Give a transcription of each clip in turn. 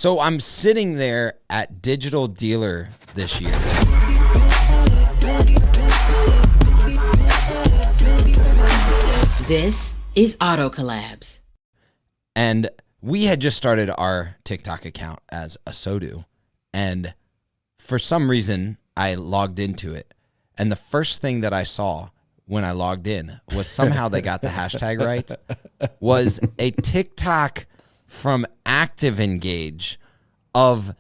So I'm sitting there at Digital Dealer this year. This is Auto Collabs. And we had just started our TikTok account as a Sodu. And for some reason, I logged into it. And the first thing that I saw when I logged in was somehow they got the hashtag right, was a TikTok from Activengage of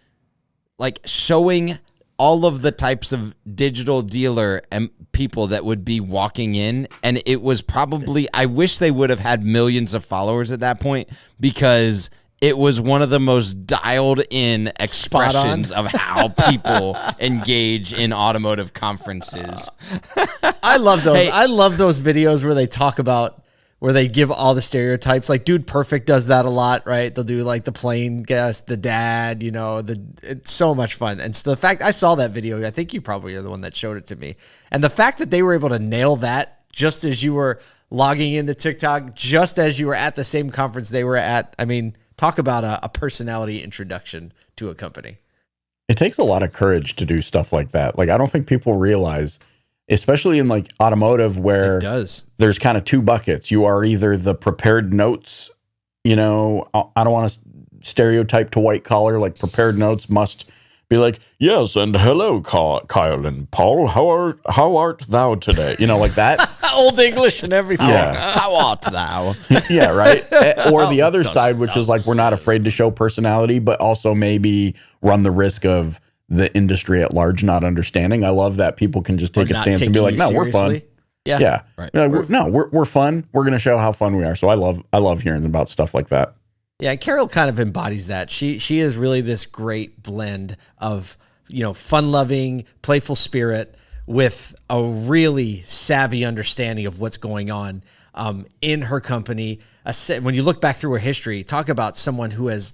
like showing all of the types of digital dealer and people that would be walking in. And it was probably, I wish they would have had millions of followers at that point, because it was one of the most dialed in expressions of how people engage in automotive conferences. I love those. Hey. I love those videos where they talk about, where they give all the stereotypes. Like Dude Perfect does that a lot, right? They'll do like the plane guest, the dad, it's so much fun. And so the fact I saw that video, I think you probably are the one that showed it to me. And the fact that they were able to nail that just as you were logging into TikTok, just as you were at the same conference they were at. I mean, talk about a personality introduction to a company. It takes a lot of courage to do stuff like that. Like, I don't think people realize, especially in like automotive, where there's kind of two buckets. You are either the prepared notes, I don't want to stereotype to white collar, like prepared notes must be like, yes, and hello, Kyle and Paul, how art thou today? Like that. Old English and everything. Yeah. How art thou? Yeah, right. Or the other side, which is like, we're not afraid to show personality, but also maybe run the risk of the industry at large not understanding. I love that people can just take a stance and be like, no, we're fun. Yeah. Right. We're fun. We're going to show how fun we are. So I love hearing about stuff like that. Yeah, and Carol kind of embodies that. She is really this great blend of, fun-loving, playful spirit with a really savvy understanding of what's going on in her company. When you look back through her history, talk about someone who has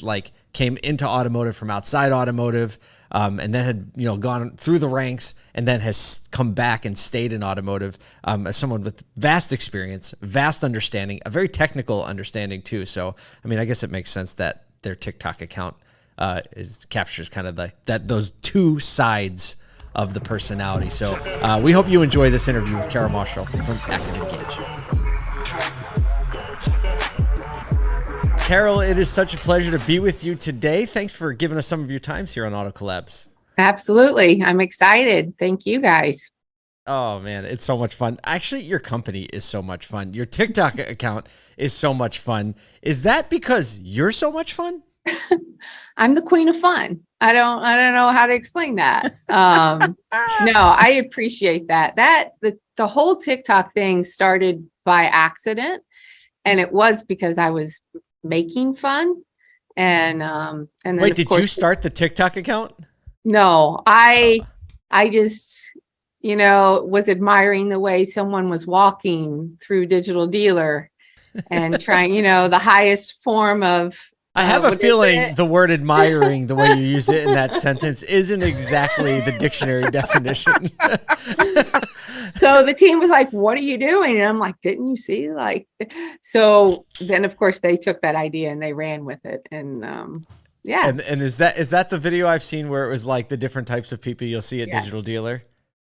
came into automotive from outside automotive, and then had gone through the ranks and then has come back and stayed in automotive, as someone with vast experience, vast understanding, a very technical understanding too. So I guess it makes sense that their TikTok account captures kind of those two sides of the personality. So we hope you enjoy this interview with Carol Marshall from Activengage. Carol, it is such a pleasure to be with you today. Thanks for giving us some of your times here on Auto Collabs. Absolutely. I'm excited. Thank you guys. Oh man, it's so much fun. Actually, your company is so much fun. Your TikTok account is so much fun. Is that because you're so much fun? I'm the queen of fun. I don't know how to explain that. No, I appreciate that. The whole TikTok thing started by accident, and it was because I was making fun. And then wait, did you start the TikTok account? No, I just, was admiring the way someone was walking through Digital Dealer and trying, the highest form of. I have a feeling the word admiring, the way you use it in that sentence, isn't exactly the dictionary definition. So the team was like, what are you doing? And I'm like, didn't you see? So then of course they took that idea and they ran with it. And yeah. And is that the video I've seen where it was like the different types of people you'll see at Digital Dealer?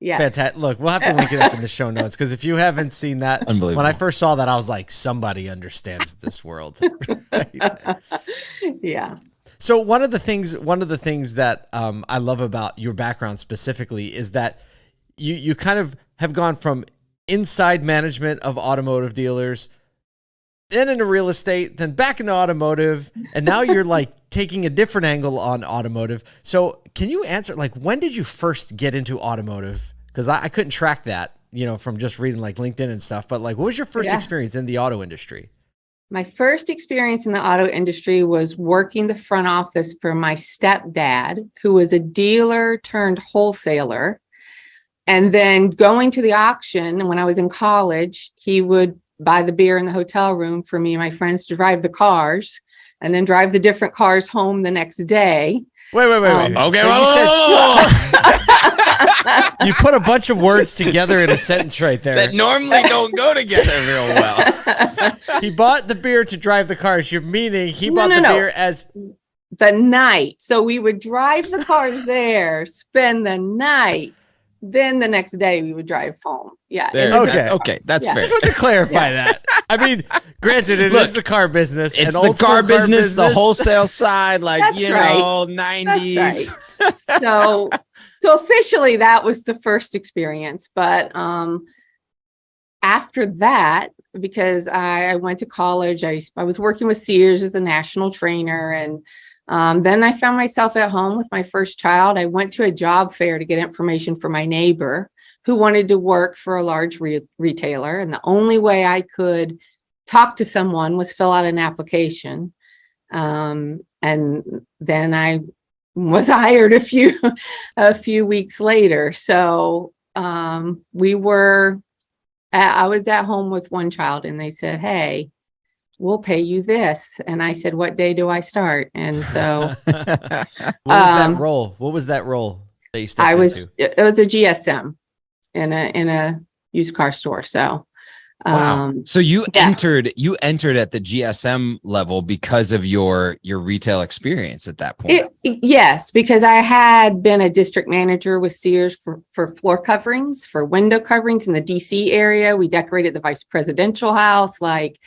Yes. Fantastic. Look, we'll have to link it up in the show notes, because if you haven't seen that, when I first saw that, I was like, somebody understands this world. Right? Yeah. So one of the things that I love about your background specifically is that you kind of have gone from inside management of automotive dealers, then into real estate, then back into automotive, and now you're taking a different angle on automotive. So can you answer, when did you first get into automotive? Because I couldn't track that, from just reading LinkedIn and stuff. But what was your first experience in the auto industry? My first experience in the auto industry was working the front office for my stepdad, who was a dealer turned wholesaler. And then going to the auction. And when I was in college, he would buy the beer in the hotel room for me and my friends to drive the cars, and then drive the different cars home the next day. Wait. Okay, so you put a bunch of words together in a sentence right there that normally don't go together real well. He bought the beer to drive the cars. You're meaning he bought the beer as the night. So we would drive the cars there, spend the night. Then the next day we would drive home. Yeah. Okay. That's fair. Just want to clarify that. I mean, granted, it is the car business. It's an the car business, the wholesale side, like, That's right. 90s. That's right. So officially that was the first experience. But after that, because I went to college, I was working with Sears as a national trainer. And then I found myself at home with my first child. I went to a job fair to get information for my neighbor who wanted to work for a large retailer. And the only way I could talk to someone was fill out an application. And then I was hired a few weeks later. So I was at home with one child and they said, "Hey, we'll pay you this." And I said, "What day do I start?" And so what was that role? What was that role that you stepped into? It was a GSM in a used car store. So wow. So you entered at the GSM level because of your retail experience at that point. Yes, because I had been a district manager with Sears for floor coverings, for window coverings in the DC area. We decorated the vice presidential house. Like,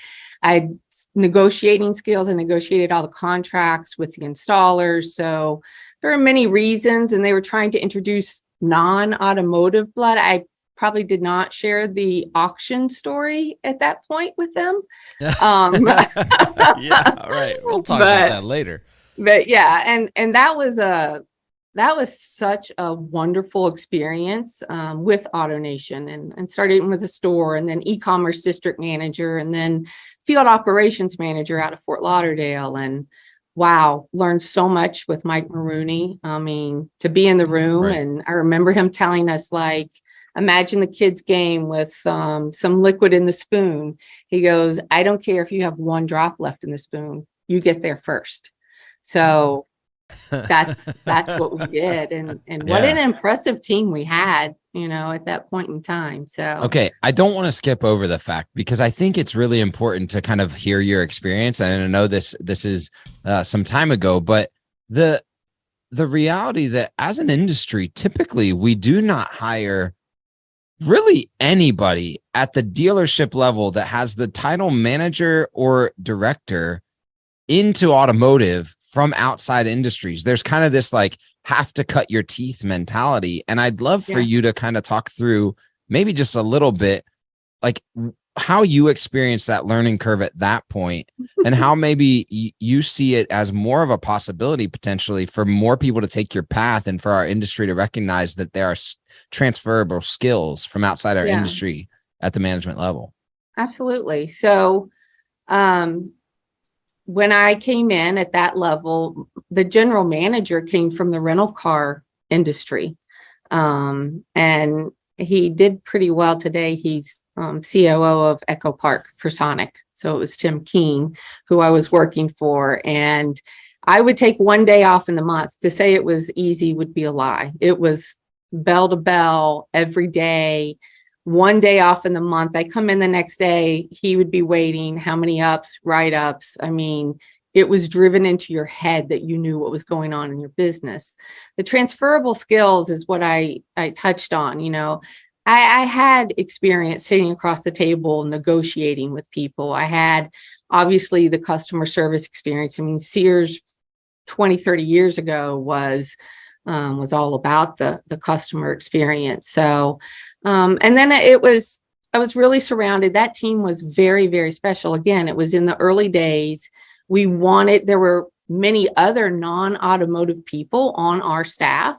I had negotiating skills and negotiated all the contracts with the installers. So there are many reasons, and they were trying to introduce non-automotive blood. I probably did not share the auction story at that point with them. Yeah, right. We'll talk about that later. But yeah, and that was such a wonderful experience with AutoNation, and started with a store, and then e-commerce district manager, and then field operations manager out of Fort Lauderdale. And wow, learned so much with Mike Maroney. I mean, to be in the room, right. And I remember him telling us, like, imagine the kids' game with some liquid in the spoon. He goes, "I don't care if you have one drop left in the spoon, you get there first." So that's what we did. And what an impressive team we had, at that point in time. So, okay. I don't want to skip over the fact, because I think it's really important to kind of hear your experience. And I know this is some time ago, but the reality that as an industry, typically we do not hire really anybody at the dealership level that has the title manager or director into automotive from outside industries. There's kind of this like have to cut your teeth mentality. And I'd love for you to kind of talk through maybe just a little bit, like how you experienced that learning curve at that point, and how maybe you see it as more of a possibility potentially for more people to take your path, and for our industry to recognize that there are transferable skills from outside our industry at the management level. Absolutely. So, when I came in at that level, the general manager came from the rental car industry. And he did pretty well today. He's COO of Echo Park for Sonic. So it was Tim Keene who I was working for. And I would take one day off in the month. To say it was easy would be a lie. It was bell to bell every day. One day off in the month. I come in the next day, he would be waiting. How many ups, write-ups? I mean, it was driven into your head that you knew what was going on in your business. The transferable skills is what I touched on. I had experience sitting across the table negotiating with people. I had obviously the customer service experience. I mean, Sears 20, 30 years ago was all about the customer experience. So, and then I was really surrounded. That team was very, very special. Again, it was in the early days. There were many other non-automotive people on our staff,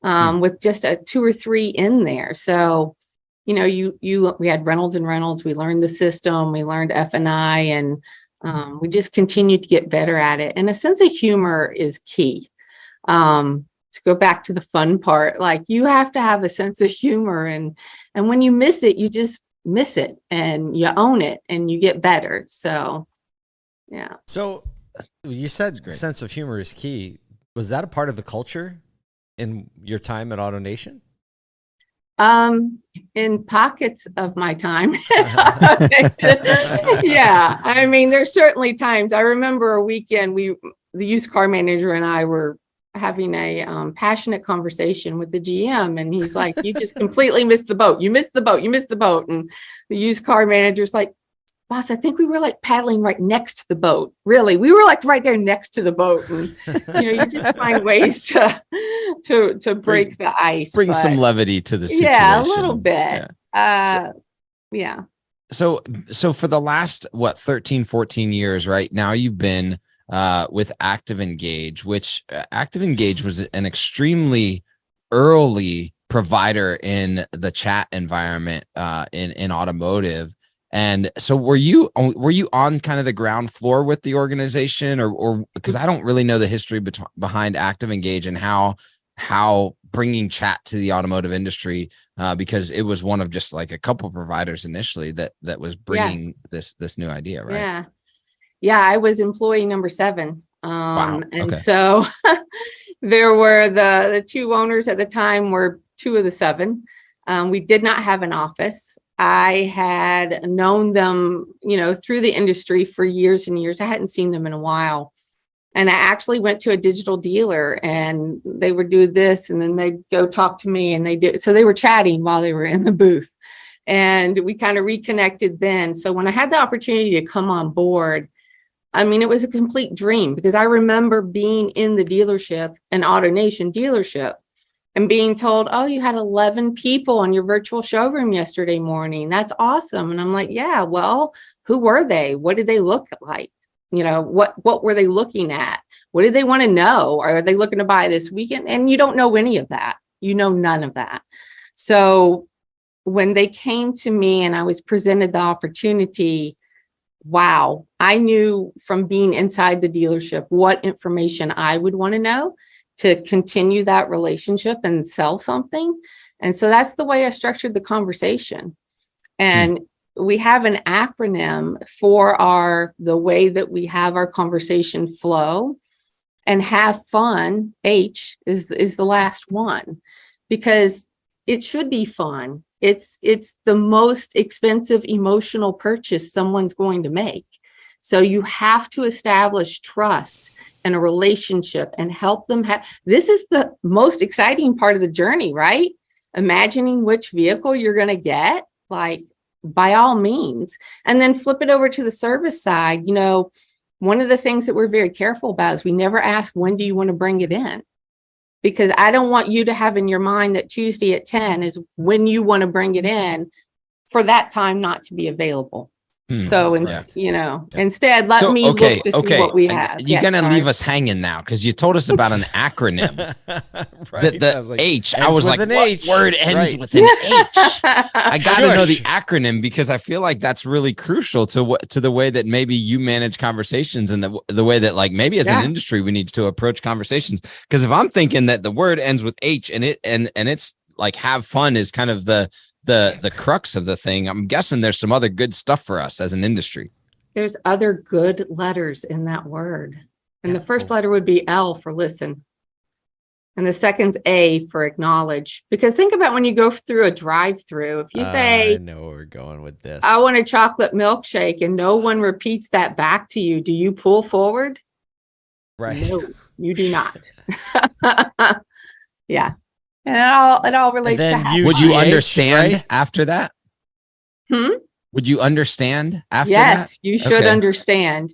with just 2 or 3 in there. So, we had Reynolds and Reynolds. We learned the system. We learned F&I, and we just continued to get better at it. And a sense of humor is key. To go back to the fun part, like, you have to have a sense of humor, and when you miss it, you just miss it, and you own it, and you get better. So, yeah. So you said sense of humor is key. Was that a part of the culture in your time at AutoNation? In pockets of my time. Yeah. I mean, there's certainly times. I remember a weekend the used car manager and I were having a passionate conversation with the GM, and he's like, "You just completely missed the boat. You missed the boat. You missed the boat." And the used car manager's like, "Boss, I think we were like paddling right next to the boat. Really, we were like right there next to the boat." And you just find ways to break the ice, bring some levity to the situation. Yeah, a little bit. Yeah. So for the last 13, 14 years, right now you've been with Activengage, which Activengage was an extremely early provider in the chat environment in automotive. And so were you on kind of the ground floor with the organization, or because I don't really know the history behind Activengage and how bringing chat to the automotive industry, because it was one of just like a couple providers initially that was bringing this new idea, right? Yeah, I was employee number 7. Wow. And so there were the 2 owners at the time were 2 of the 7. We did not have an office. I had known them, through the industry for years and years. I hadn't seen them in a while. And I actually went to a digital dealer, and they would do this, and then they'd go talk to me, and so they were chatting while they were in the booth, and we kind of reconnected then. So when I had the opportunity to come on board, I mean, it was a complete dream, because I remember being in the dealership, an AutoNation dealership, and being told, "Oh, you had 11 people on your virtual showroom yesterday morning. That's awesome." And I'm like, "Yeah, well, who were they? What did they look like? What were they looking at? What did they want to know? Are they looking to buy this weekend?" And you don't know any of that. None of that. So when they came to me and I was presented the opportunity, wow, I knew from being inside the dealership what information I would want to know to continue that relationship and sell something. And so that's the way I structured the conversation. And we have an acronym for the way that we have our conversation flow, and have fun. H is the last one, because it should be fun. It's the most expensive emotional purchase someone's going to make. So you have to establish trust and a relationship and help them this is the most exciting part of the journey, right? Imagining which vehicle you're going to get, like, by all means, and then flip it over to the service side. One of the things that we're very careful about is we never ask, when do you want to bring it in? Because I don't want you to have in your mind that Tuesday at 10 is when you want to bring it in, for that time not to be available. So, instead, let me look to see what we have. You're going to leave us hanging now, because you told us about an acronym. Right. The I was like, H. I was like, what H. word ends with an H? I got to know the acronym, because I feel like that's really crucial to the way that maybe you manage conversations, and the way that, like, maybe as an industry we need to approach conversations. Because if I'm thinking that the word ends with H and it's like have fun is kind of the crux of the thing, I'm guessing there's some other good stuff for us as an industry. There's other good letters in that word. And the first letter would be L for listen. And the second's A for acknowledge. Because think about when you go through a drive-through, if you say, I know where we're going with this. "I want a chocolate milkshake," and no one repeats that back to you, do you pull forward? Right. No, you do not. Yeah. And it all relates to happiness. Would you understand after that? Would you understand after that? Yes, you should understand.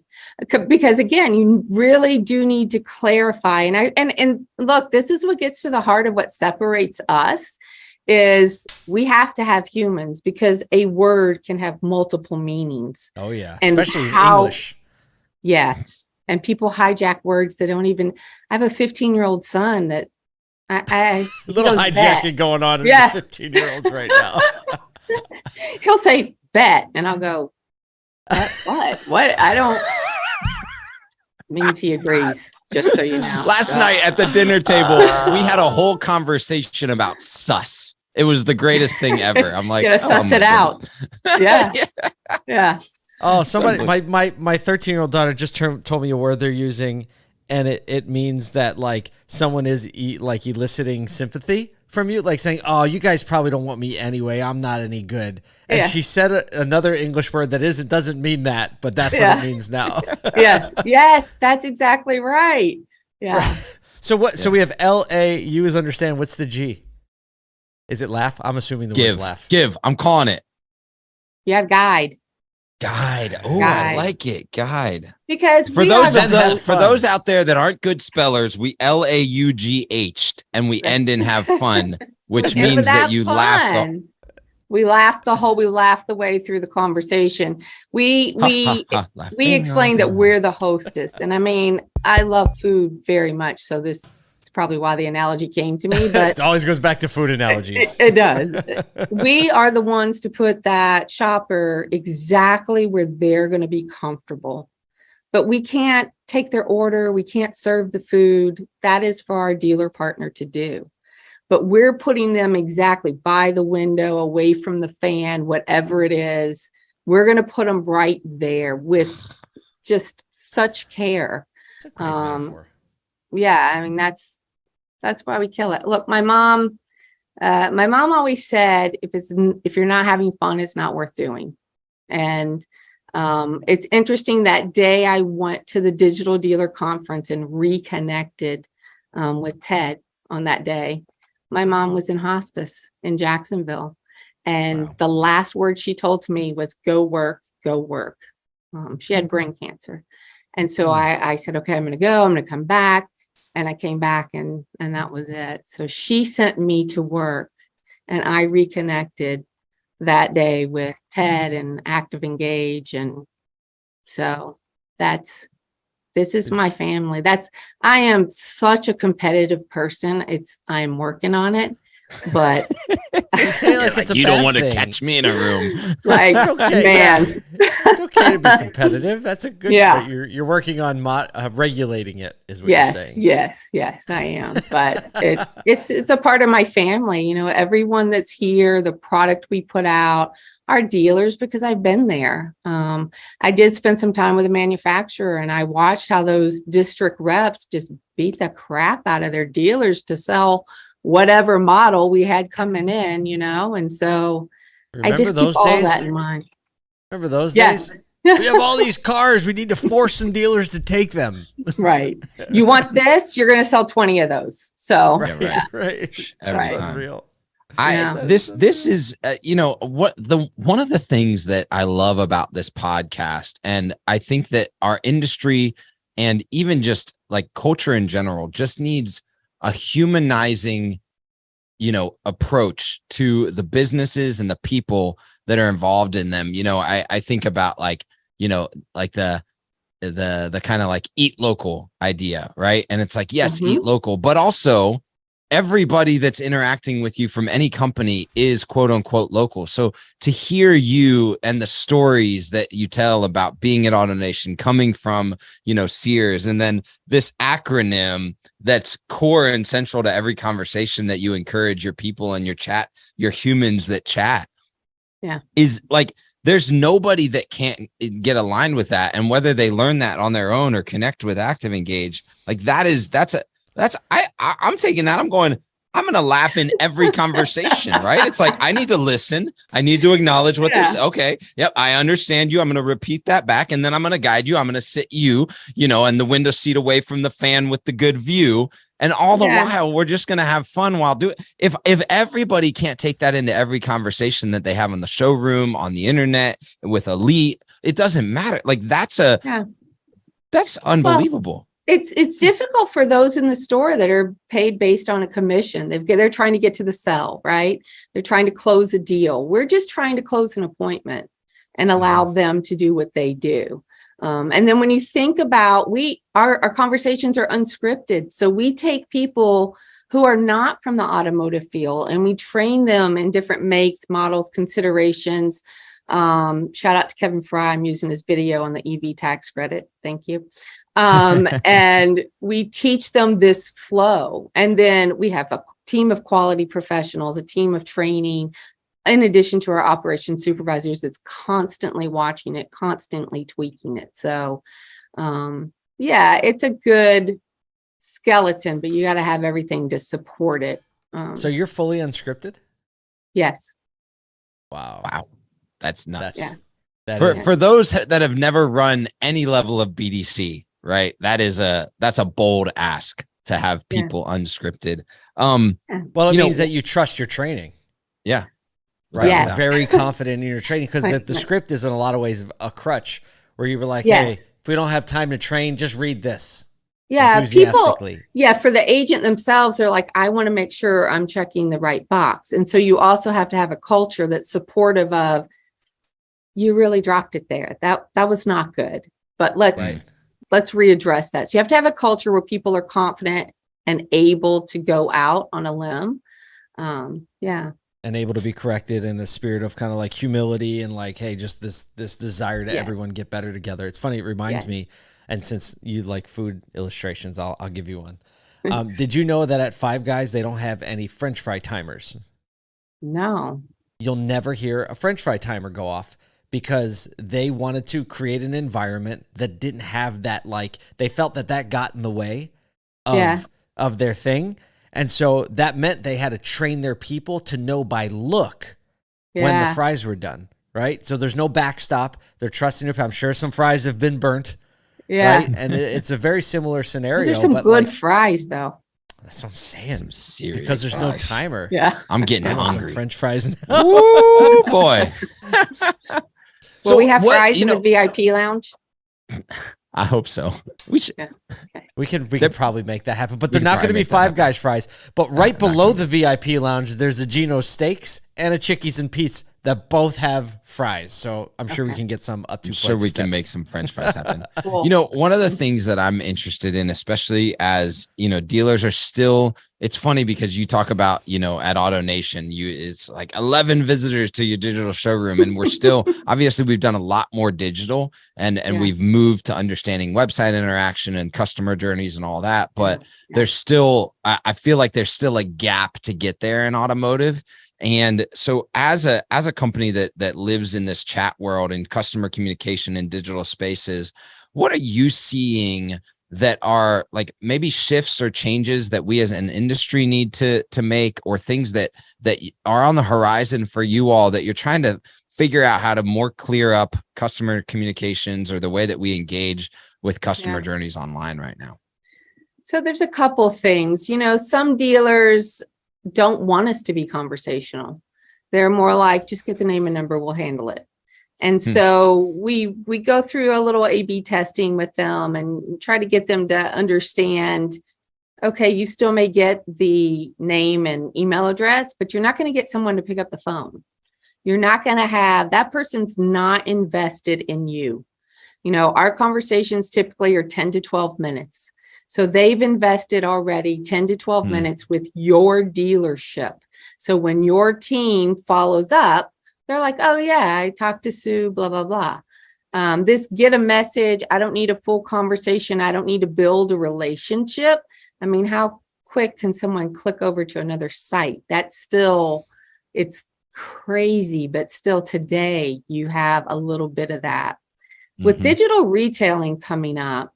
Because again, you really do need to clarify. And look, this is what gets to the heart of what separates us, is we have to have humans, because a word can have multiple meanings. Oh yeah, and especially in English. Yes. And people hijack words that don't even. I have a 15-year-old son that a little hijacking going on in the 15-year-olds right now. He'll say bet, and I'll go, what? I don't. Means he agrees, just so you know. Last night at the dinner table, we had a whole conversation about sus. It was the greatest thing ever. I'm like, gotta suss it out. Yeah. Oh, somebody, my 13-year-old daughter just told me a word they're using, and it means that, like, someone is eliciting sympathy. from you, like saying, "Oh, you guys probably don't want me anyway. I'm not any good." And Yeah. she said another English word that doesn't mean that, but that's what it means now. Yes, that's exactly right. Yeah. Right. So what? So we have LA. You as understand. What's the G? Is it laugh? I'm assuming the word's laugh. Give. I'm calling it. Yeah, guide. Guide. Oh, I Guide. like it. Guide. Because For those out there that aren't good spellers, we LAUGH'd and we end in have fun, which means that you laugh. We laughed the way through the conversation. We explained that we're the hostess. And I mean, I love food very much. So this is probably why the analogy came to me, but it always goes back to food analogies. It does. We are the ones to put that shopper exactly where they're going to be comfortable. But we can't take their order. We can't serve the food. That is for our dealer partner to do. But we're putting them exactly by the window, away from the fan, whatever it is. We're going to put them right there with just such care. That's a great metaphor. Yeah, I mean, that's why we kill it. Look, my mom always said, if you're not having fun, it's not worth doing. And it's interesting, that day I went to the digital dealer conference and reconnected with Ted on that day. My mom was in hospice in Jacksonville. And the last word she told to me was, go work, go work. She had brain cancer. And so I said, okay, I'm going to go, I'm going to come back. And I came back and that was it. So she sent me to work and I reconnected that day with Ted and Activengage. And so this is my family. I am such a competitive person. I'm working on it, but you say like it's a you bad don't want to thing. catch me in a room. Like, okay, man, it's okay to be competitive. That's a good. Yeah. But you're working on regulating it, is what you're saying. Yes, I am. But it's a part of my family. You know, everyone that's here, the product we put out, our dealers, because I've been there. I did spend some time with a manufacturer and I watched how those district reps just beat the crap out of their dealers to sell whatever model we had coming in, you know? And so I just keep all that in mind. Remember those days? We have all these cars. We need to force some dealers to take them. Right. You want this? You're going to sell 20 of those. So right. That's unreal. This is one of the things that I love about this podcast, and I think that our industry and even just like culture in general just needs a humanizing, approach to the businesses and the people that are involved in them. I think about like the kind of like eat local idea, right? And it's like, yes, eat local, but also everybody that's interacting with you from any company is quote unquote local. So to hear you and the stories that you tell about being at AutoNation, coming from, Sears, and then this acronym that's core and central to every conversation that you encourage your people and your humans that chat. Yeah. Is like, there's nobody that can't get aligned with that. And whether they learn that on their own or connect with Activengage, like I'm taking that. I'm going to laugh in every conversation, right? It's like, I need to listen. I need to acknowledge what they're saying. Okay. Yep. I understand you. I'm going to repeat that back. And then I'm going to guide you. I'm going to sit you, in the window seat away from the fan with the good view. And all the while, we're just going to have fun while doing it. If everybody can't take that into every conversation that they have in the showroom, on the internet, with Elite, it doesn't matter. Like that's unbelievable. Well, it's difficult for those in the store that are paid based on a commission. They're trying to get to the sell, right? They're trying to close a deal. We're just trying to close an appointment and allow them to do what they do. And then when you think about, our conversations are unscripted. So we take people who are not from the automotive field and we train them in different makes, models, considerations. Shout out to Kevin Fry. I'm using his video on the EV tax credit. Thank you. And we teach them this flow. And then we have a team of quality professionals, a team of training, in addition to our operations supervisors that's constantly watching it, constantly tweaking it. So, it's a good skeleton, but you got to have everything to support it So you're fully unscripted? Yes. Wow. That's nuts. For those that have never run any level of BDC, right? That's a bold ask to have people unscripted. Well, it means that you trust your training. Yeah. Right. Yes. You're very confident in your training, because the script is in a lot of ways a crutch where you were like, hey, if we don't have time to train, just read this. Yeah. People, for the agent themselves, they're like, I want to make sure I'm checking the right box. And so you also have to have a culture that's supportive of, you really dropped it there. That was not good, but let's readdress that. So you have to have a culture where people are confident and able to go out on a limb. And able to be corrected in a spirit of kind of like humility and like, hey, just this desire to everyone get better together. It's funny. It reminds me, and since you like food illustrations, I'll give you one. Did you know that at Five Guys, they don't have any French fry timers? No. You'll never hear a French fry timer go off, because they wanted to create an environment that didn't have that, like, they felt that got in the way of their thing. And so that meant they had to train their people to know by look when the fries were done, right? So there's no backstop. They're trusting their, I'm sure some fries have been burnt, right? And it's a very similar scenario. There's some good fries, though. That's what I'm saying. Some serious because there's fries. no timer. Yeah. I'm getting hungry. French fries now. Ooh, boy. Will we have fries in the VIP lounge? I hope so. We should. Yeah. Okay. We could probably make that happen, but they're not going to be Five Guys fries. But right below the VIP lounge, there's a Geno's Steaks and a Chickies and Pete's that both have fries. So I'm sure we can get some up to. I'm sure we can make some French fries happen. Cool. You know, one of the things that I'm interested in, especially as, you know, dealers are still, it's funny because you talk about, you know, at AutoNation, it's like 11 visitors to your digital showroom. And we're still, obviously we've done a lot more digital and we've moved to understanding website interaction and customer journeys and all that. But there's still, I feel like there's still a gap to get there in automotive. And so as a company that lives in this chat world and customer communication in digital spaces, what are you seeing that are like maybe shifts or changes that we as an industry need to make, or things that are on the horizon for you all that you're trying to figure out how to more clear up customer communications or the way that we engage with customer journeys online right now? So there's a couple things. You know, some dealers don't want us to be conversational. They're more like, just get the name and number, we'll handle it. And so we go through a little A/B testing with them and try to get them to understand, okay, you still may get the name and email address, but you're not going to get someone to pick up the phone. You're not going to have, that person's not invested in you. You know, our conversations typically are 10 to 12 minutes. So they've invested already 10 to 12 minutes with your dealership. So when your team follows up, they're like, oh yeah, I talked to Sue, blah, blah, blah. This get a message. I don't need a full conversation. I don't need to build a relationship. I mean, how quick can someone click over to another site? That's still, it's crazy, but still today you have a little bit of that. With digital retailing coming up,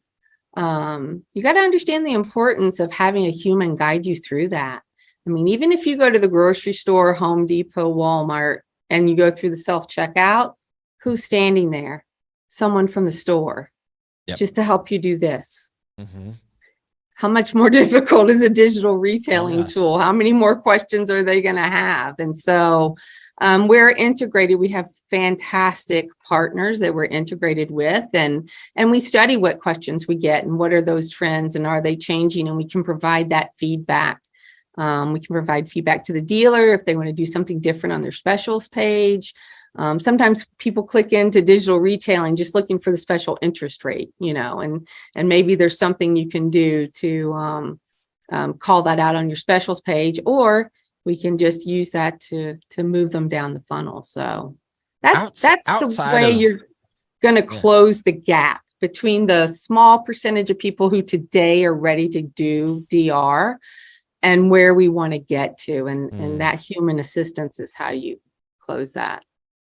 you got to understand the importance of having a human guide you through that. I mean, even if you go to the grocery store, Home Depot, Walmart, and you go through the self-checkout, who's standing there? Someone from the store, just to help you do this. How much more difficult is a digital retailing tool? How many more questions are they going to have? And so we're integrated. We have fantastic partners that we're integrated with, and we study what questions we get and what are those trends and are they changing, and we can provide that feedback. We can provide feedback to the dealer if they want to do something different on their specials page. Sometimes people click into digital retailing just looking for the special interest rate, you know, and maybe there's something you can do to call that out on your specials page, or we can just use that to move them down the funnel. So that's the way you're going to close the gap between the small percentage of people who today are ready to do DR and where we want to get to. And that human assistance is how you close that.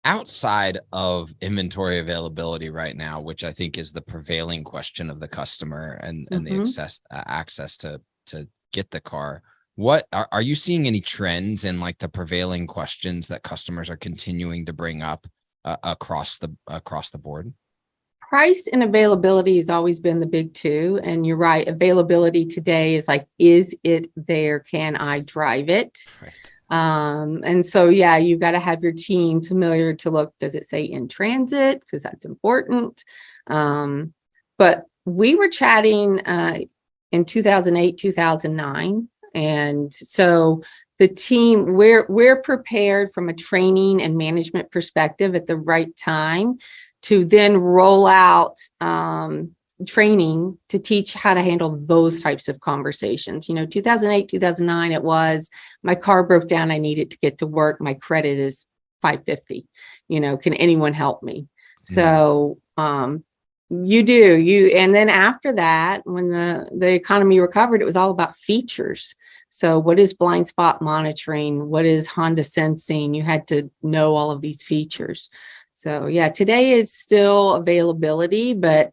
Outside of inventory availability right now, which I think is the prevailing question of the customer and the access to get the car, what are you seeing any trends in like the prevailing questions that customers are continuing to bring up across the board? Price and availability has always been the big two. And you're right. Availability today is like, is it there? Can I drive it? Right. And so, yeah, you've got to have your team familiar to look, does it say in transit? Because that's important. But we were chatting in 2008, 2009. And so the team, we're prepared from a training and management perspective at the right time to then roll out training to teach how to handle those types of conversations. 2008, 2009, it was my car broke down. I needed to get to work. My credit is 550. Can anyone help me? So you do. And then after that, when the economy recovered, it was all about features. So what is blind spot monitoring? What is Honda sensing? You had to know all of these features. So yeah, today is still availability, but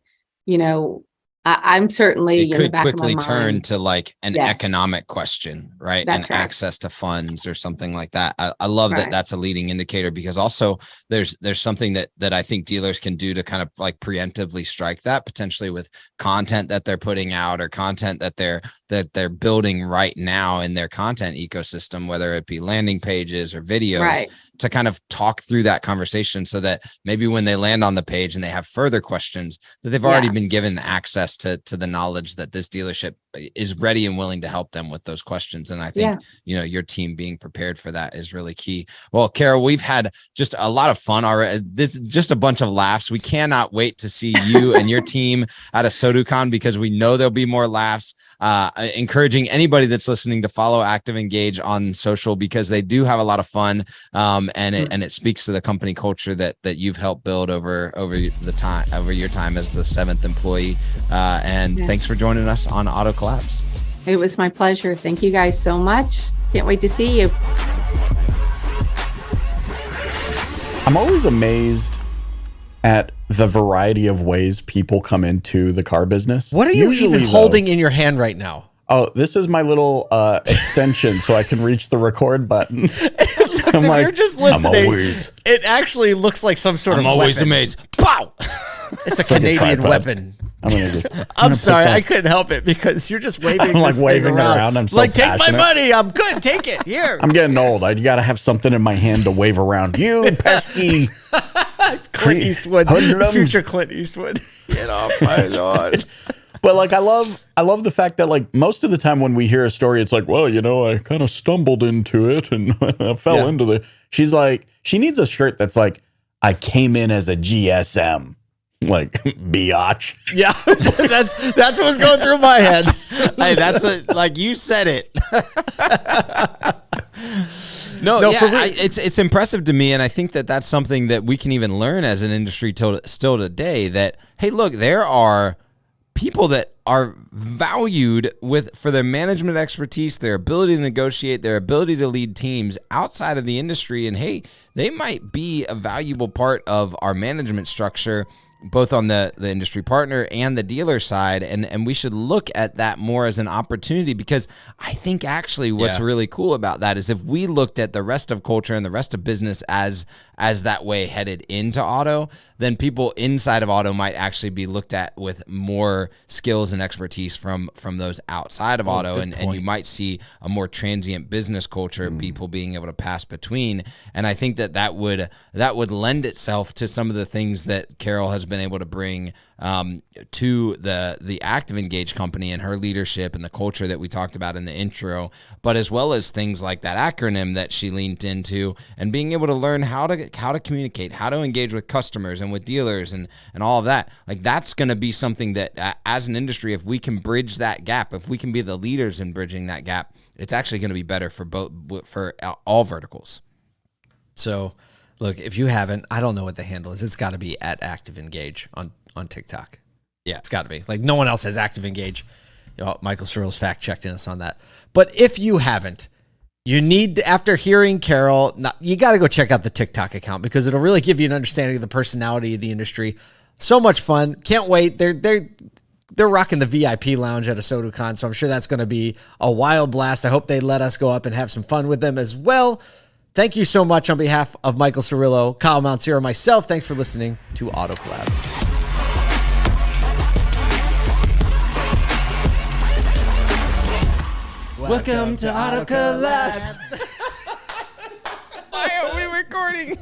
I'm certainly it could quickly of my turn mind, to like an yes, economic question, right? That's And right. access to funds or something like that. I love that Right. that's a leading indicator, because also there's something that I think dealers can do to kind of like preemptively strike that, potentially with content that they're putting out or content that they're building right now in their content ecosystem, whether it be landing pages or videos. Right. To kind of talk through that conversation so that maybe when they land on the page and they have further questions, that they've already been given access to the knowledge that this dealership is ready and willing to help them with those questions. And I think, your team being prepared for that is really key. Well, Carol, we've had just a lot of fun already. This is just a bunch of laughs. We cannot wait to see you and your team at a SoduCon, because we know there'll be more laughs. Encouraging anybody that's listening to follow Activengage on social, because they do have a lot of fun. And it speaks to the company culture that you've helped build over your time as the 7th employee. Thanks for joining us on Auto Collabs. It was my pleasure. Thank you guys so much. Can't wait to see you. I'm always amazed at the variety of ways people come into the car business. What are you even holding in your hand right now? Oh, this is my little extension so I can reach the record button. If you're just listening, it actually looks like some sort of weapon. I'm always amazed. Pow! It's a Canadian weapon. I'm sorry, I couldn't help it because you're just waving. I'm like waving around. I'm so like, passionate. Take my money. I'm good. Take it. Here. I'm getting old. I got to have something in my hand to wave around. You pesky. It's Clint Eastwood. Future Clint Eastwood. Get off my lawn. But like, I love the fact that like most of the time when we hear a story, it's like, well, I kind of stumbled into it and I fell into the. She's like, she needs a shirt that's like, I came in as a GSM. Like biatch. Yeah, that's what was going through my head. Hey, like you said it. It's impressive to me, and I think that that's something that we can even learn as an industry still today. That hey, look, there are people that are valued for their management expertise, their ability to negotiate, their ability to lead teams outside of the industry, and hey, they might be a valuable part of our management structure, both on the industry partner and the dealer side. And we should look at that more as an opportunity, because I think actually what's really cool about that is if we looked at the rest of culture and the rest of business as that way headed into auto, then people inside of auto might actually be looked at with more skills and expertise from those outside of auto. And you might see a more transient business culture, people being able to pass between. And I think that would lend itself to some of the things that Carol has been able to bring to the Activengage company and her leadership and the culture that we talked about in the intro, but as well as things like that acronym that she leaned into and being able to learn how to communicate, how to engage with customers and with dealers and all of that. Like that's going to be something that as an industry, if we can bridge that gap, if we can be the leaders in bridging that gap, it's actually going to be better for all verticals. So look, if you haven't, I don't know what the handle is. It's got to be at Activengage on TikTok. Yeah, it's got to be. Like no one else has Activengage. Michael Searles fact checked us on that. But if you haven't, you need, after hearing Carol, you got to go check out the TikTok account because it'll really give you an understanding of the personality of the industry. So much fun. Can't wait. they're rocking the VIP lounge at AsoduCon, so I'm sure that's going to be a wild blast. I hope they let us go up and have some fun with them as well. Thank you so much on behalf of Michael Cirillo, Kyle Mountsear, myself. Thanks for listening to Auto Collabs. Welcome to Auto Collabs. Why are we recording?